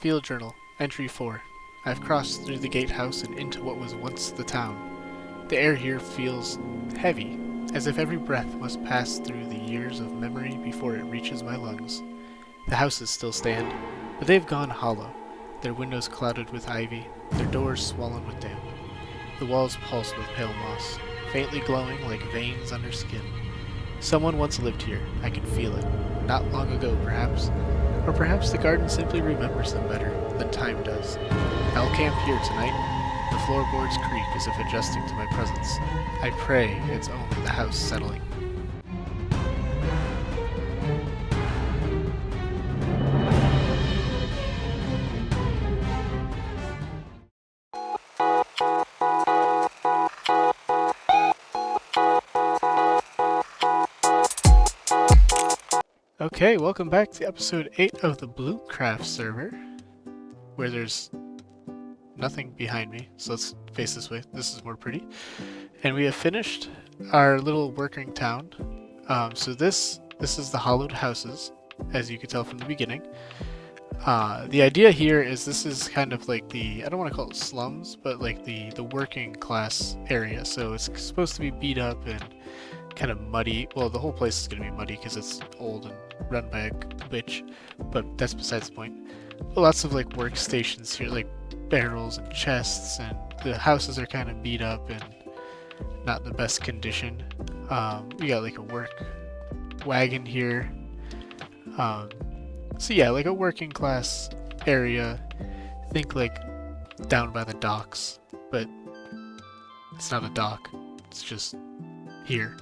Field Journal, Entry 4. I've crossed through the gatehouse and into what was once the town. The air here feels heavy, as if every breath must pass through the years of memory before it reaches my lungs. The houses still stand, but they've gone hollow, their windows clouded with ivy, their doors swollen with damp. The walls pulse with pale moss, faintly glowing like veins under skin. Someone once lived here, I can feel it. Not long ago, perhaps. Or perhaps the garden simply remembers them better than time does. I'll camp here tonight. The floorboards creak as if adjusting to my presence. I pray it's only the house settling. Okay, welcome back to episode 8 of the Bloomcraft server, where there's nothing behind me, so let's face this way, this is more pretty. And we have finished our little working town. So this is the hollowed houses, as you could tell from the beginning. The idea here is this is kind of like the, I don't want to call it slums, but like the working class area. So it's supposed to be beat up and kind of muddy. Well, the whole place is going to be muddy because it's old and run by a witch, but that's besides the point. Lots of like workstations here, like barrels and chests, and the houses are kind of beat up and not in the best condition. We got like a work wagon here. So yeah, like a working class area. Think like down by the docks, but it's not a dock. It's just here.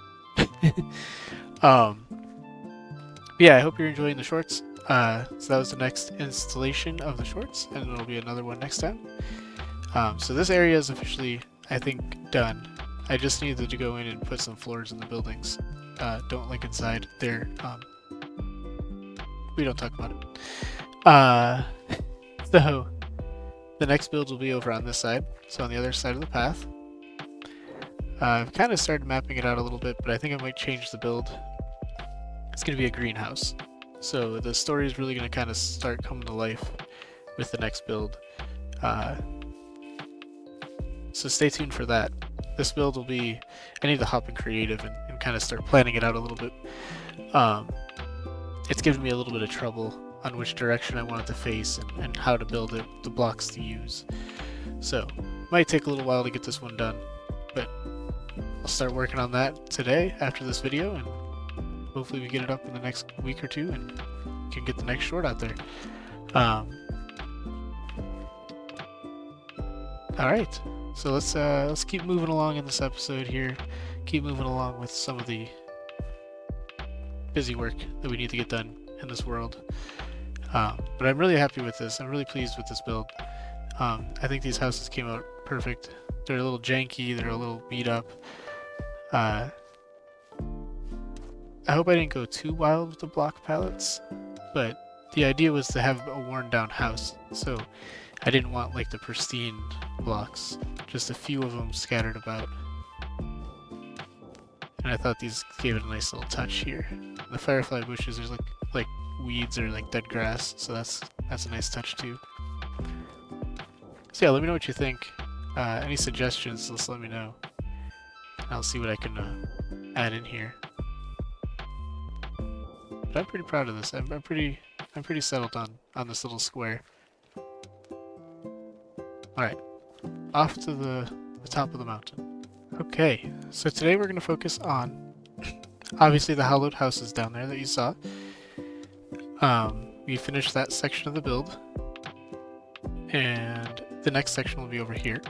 Yeah, I hope you're enjoying the shorts. So that was the next installation of the shorts, and it'll be another one next time. So this area is officially, I think, done. I just needed to go in and put some floors in the buildings. Don't link inside there. We don't talk about it. So the next build will be over on this side, so on the other side of the path. I've kind of started mapping it out a little bit, but I think I might change the build. It's going to be a greenhouse. So the story is really going to kind of start coming to life with the next build. So stay tuned for that. This build will be, I need to hop in creative and kind of start planning it out a little bit. It's given me a little bit of trouble on which direction I want it to face and how to build it, the blocks to use. So it might take a little while to get this one done, but I'll start working on that today after this video, and hopefully we get it up in the next week or two and can get the next short out there. Alright, so let's keep moving along in this episode here. Keep moving along with some of the busy work that we need to get done in this world. But I'm really happy with this. I'm really pleased with this build. I think these houses came out perfect. They're a little janky, they're a little beat up. I hope I didn't go too wild with the block palettes, but the idea was to have a worn down house, so I didn't want like the pristine blocks, just a few of them scattered about. And I thought these gave it a nice little touch here. The firefly bushes are like weeds or like dead grass, so that's a nice touch too. So yeah, let me know what you think. Any suggestions, just let me know. I'll see what I can add in here. But I'm pretty proud of this. I'm pretty settled on this little square. Alright, off to the top of the mountain. Okay, so today we're going to focus on, obviously, the hallowed houses down there that you saw. We finished that section of the build, and the next section will be over here.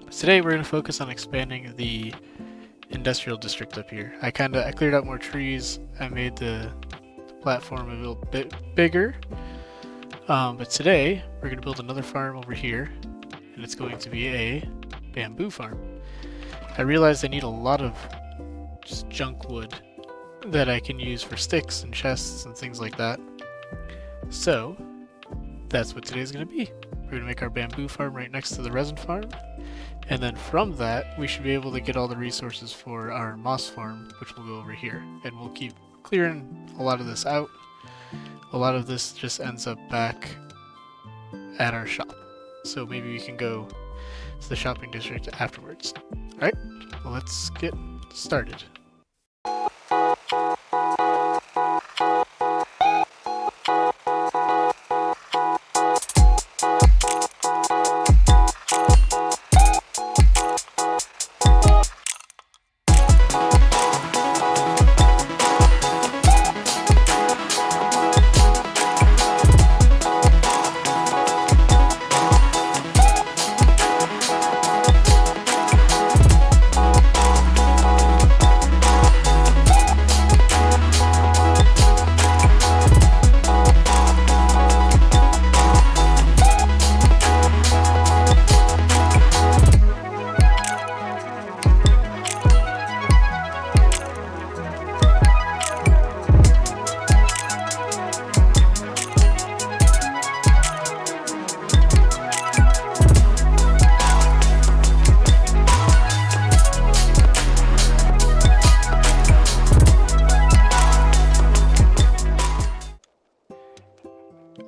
Today we're going to focus on expanding the industrial district up here. I cleared out more trees. I made the platform a little bit bigger. But today we're going to build another farm over here, and it's going to be a bamboo farm. I realized I need a lot of just junk wood that I can use for sticks and chests and things like that. So that's what today's going to be. We're going to make our bamboo farm right next to the resin farm. And then from that, we should be able to get all the resources for our moss farm, which will go over here. And we'll keep clearing a lot of this out. A lot of this just ends up back at our shop. So maybe we can go to the shopping district afterwards. Alright, well, let's get started.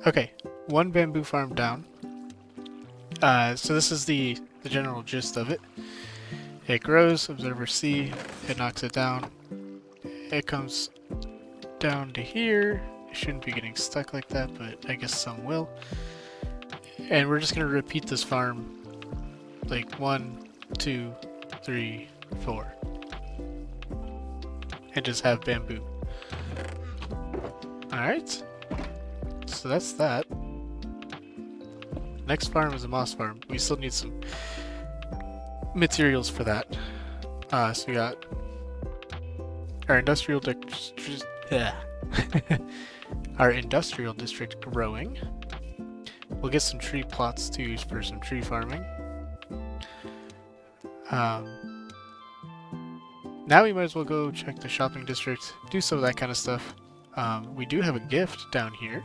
Okay, one bamboo farm down. So this is the general gist of it. It grows, observer C, it knocks it down. It comes down to here. It shouldn't be getting stuck like that, but I guess some will. And we're just going to repeat this farm like 1, 2, 3, 4. And just have bamboo. Alright. So that's that. Next farm is a moss farm. We still need some materials for that. So we got our industrial our industrial district growing. We'll get some tree plots to use for some tree farming. Now we might as well go check the shopping district, do some of that kind of stuff. We do have a gift down here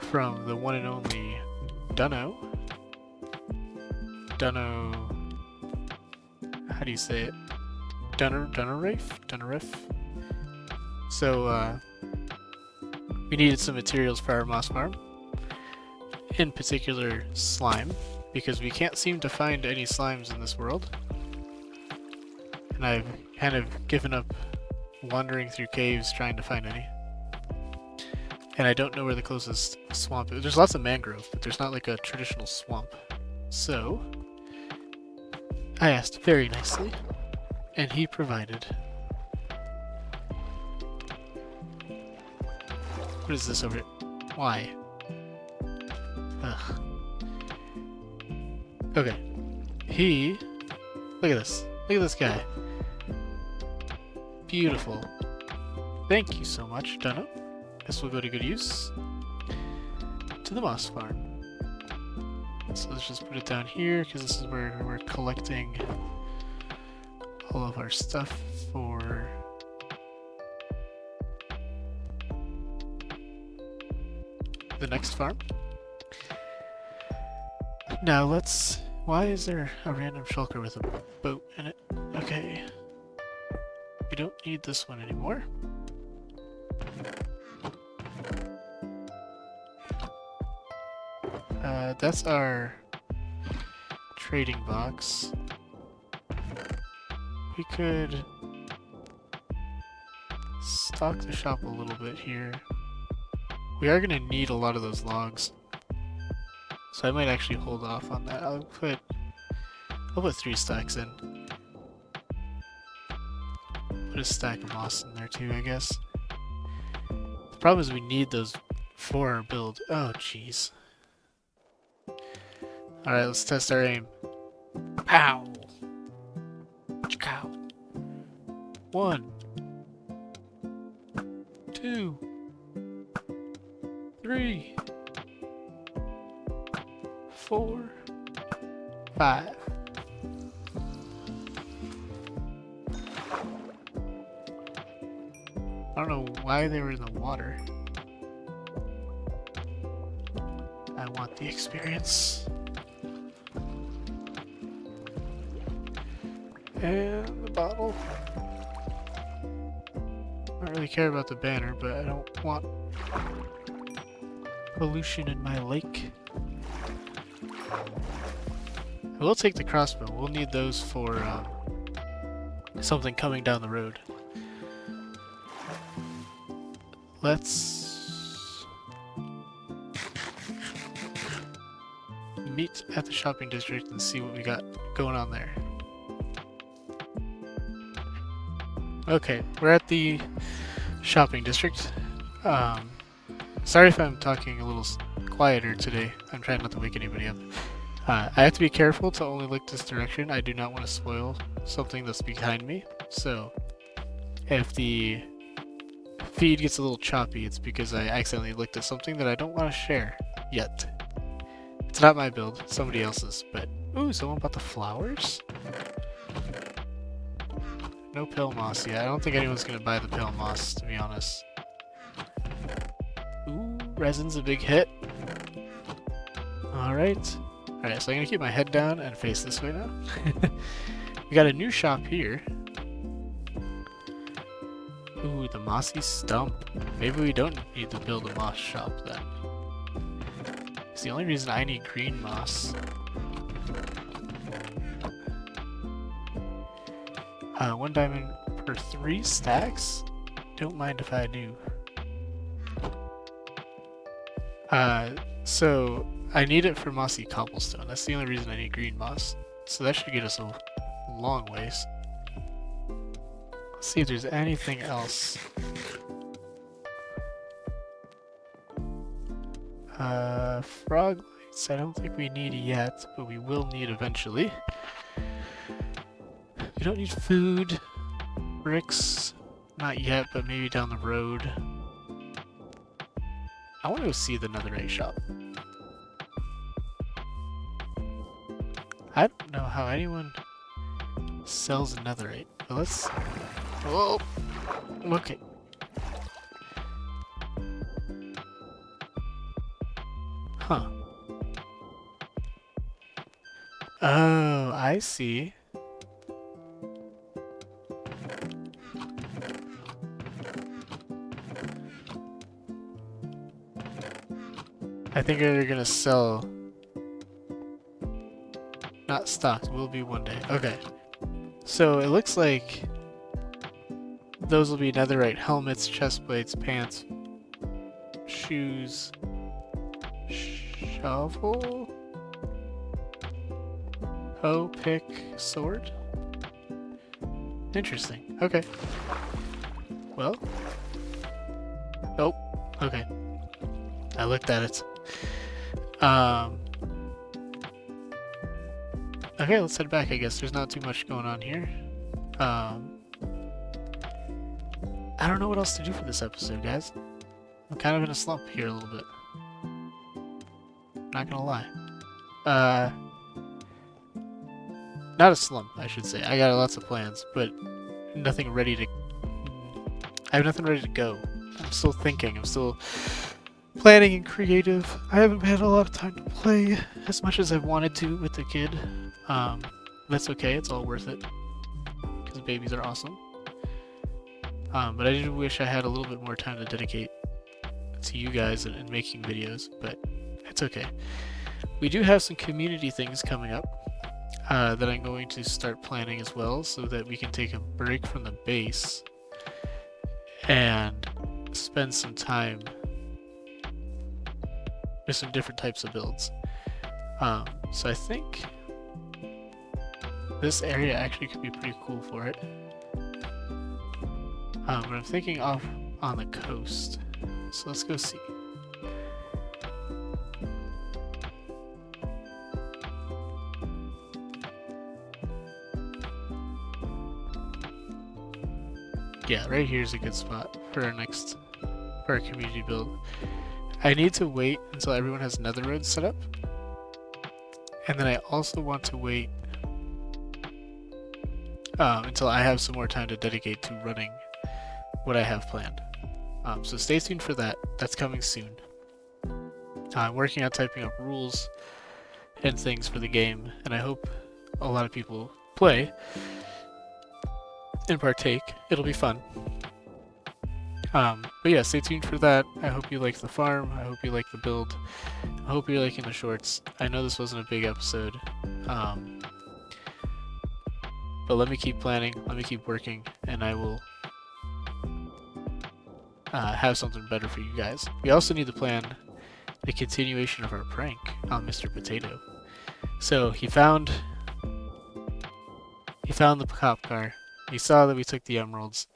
from the one and only Dunno. How do you say it? Dunnerif? So, we needed some materials for our moss farm. In particular, slime, because we can't seem to find any slimes in this world. And I've kind of given up wandering through caves trying to find any. And I don't know where the closest swamp is. There's lots of mangrove, but there's not like a traditional swamp. So, I asked very nicely, and he provided. What is this over here? Why? Ugh. Okay. Look at this. Look at this guy. Beautiful. Thank you so much, Dunno. This will go to good use. To the moss farm. So let's just put it down here, because this is where we're collecting all of our stuff for the next farm. Now let's... Why is there a random shulker with a boat in it? Okay. We don't need this one anymore. That's our trading box. We could stock the shop a little bit here. We are going to need a lot of those logs, so I might actually hold off on that. I'll put 3 stacks in. Put a stack of moss in there too, I guess. The problem is we need those for our build. Oh, jeez. Alright, let's test our aim. Pow! Chow. 1, 2, 3, 4, 5. I don't know why they were in the water. I want the experience. And the bottle. I don't really care about the banner, but I don't want pollution in my lake. We'll take the crossbow. We'll need those for something coming down the road. Let's meet at the shopping district and see what we got going on there. Okay, we're at the shopping district. Sorry if I'm talking a little quieter today. I'm trying not to wake anybody up. I have to be careful to only look this direction. I do not want to spoil something that's behind me. So if the feed gets a little choppy, it's because I accidentally looked at something that I don't want to share yet. It's not my build, it's somebody else's. But ooh, someone bought the flowers? No pale moss yet. I don't think anyone's gonna buy the pale moss, to be honest. Ooh, resin's a big hit. Alright. Alright, so I'm gonna keep my head down and face this way now. We got a new shop here. Ooh, the mossy stump. Maybe we don't need to build a moss shop then. It's the only reason I need green moss. 1 diamond per 3 stacks? Don't mind if I do. So I need it for mossy cobblestone. That's the only reason I need green moss. So that should get us a long ways. Let's see if there's anything else. Frog lights I don't think we need yet, but we will need eventually. We don't need food. Bricks, not yet, but maybe down the road. I want to go see the netherite shop. I don't know how anyone sells netherite, but let's... Whoa! Okay. Huh. Oh, I see. I think they're gonna sell... Not stocked, will be one day. Okay. So it looks like those will be netherite helmets, chest plates, pants, shoes, shovel, hoe, pick, sword. Interesting. Okay. Well. Oh, okay. I looked at it. Okay, let's head back, I guess. There's not too much going on here. I don't know what else to do for this episode, guys. I'm kind of in a slump here a little bit. Not gonna lie. Not a slump, I should say. I got lots of plans, but nothing ready to... I have nothing ready to go. I'm still thinking. I'm still planning and creative. I haven't had a lot of time to play as much as I've wanted to with the kid. That's okay. It's all worth it. Because babies are awesome. But I do wish I had a little bit more time to dedicate to you guys and making videos, but it's okay. We do have some community things coming up that I'm going to start planning as well, so that we can take a break from the base and spend some time with some different types of builds. So I think this area actually could be pretty cool for it. But I'm thinking off on the coast. So let's go see. Yeah, right here is a good spot for our community build. I need to wait until everyone has nether roads set up. And then I also want to wait until I have some more time to dedicate to running what I have planned. So stay tuned for that. That's coming soon. I'm working on typing up rules and things for the game, and I hope a lot of people play and partake. It'll be fun. But yeah, stay tuned for that. I hope you like the farm. I hope you like the build. I hope you're liking the shorts. I know this wasn't a big episode. But let me keep planning. Let me keep working. And I will have something better for you guys. We also need to plan the continuation of our prank on Mr. Potato. So he found the cop car. He saw that we took the emeralds.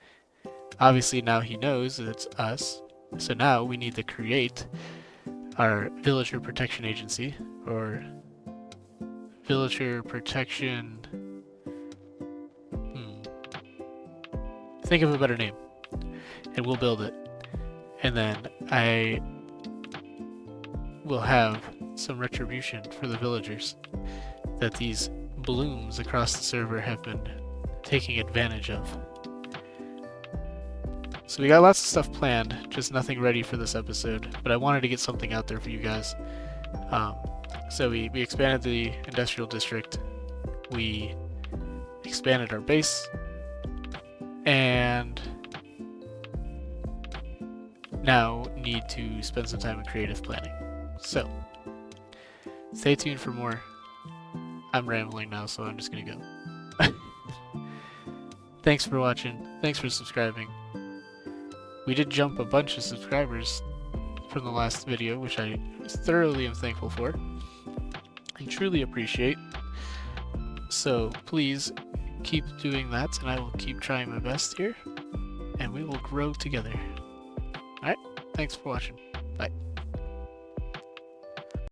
Obviously now he knows that it's us. So now we need to create our villager protection agency, or villager protection. Think of a better name, and we'll build it. And then I will have some retribution for the villagers that these blooms across the server have been taking advantage of. So we got lots of stuff planned, just nothing ready for this episode, but I wanted to get something out there for you guys. So we expanded the industrial district, we expanded our base, and now need to spend some time in creative planning. So stay tuned for more. I'm rambling now, so I'm just gonna go. Thanks for watching. Thanks for subscribing. We did jump a bunch of subscribers from the last video, which I thoroughly am thankful for and truly appreciate. So please keep doing that, and I will keep trying my best here, and we will grow together. Alright, thanks for watching. Bye.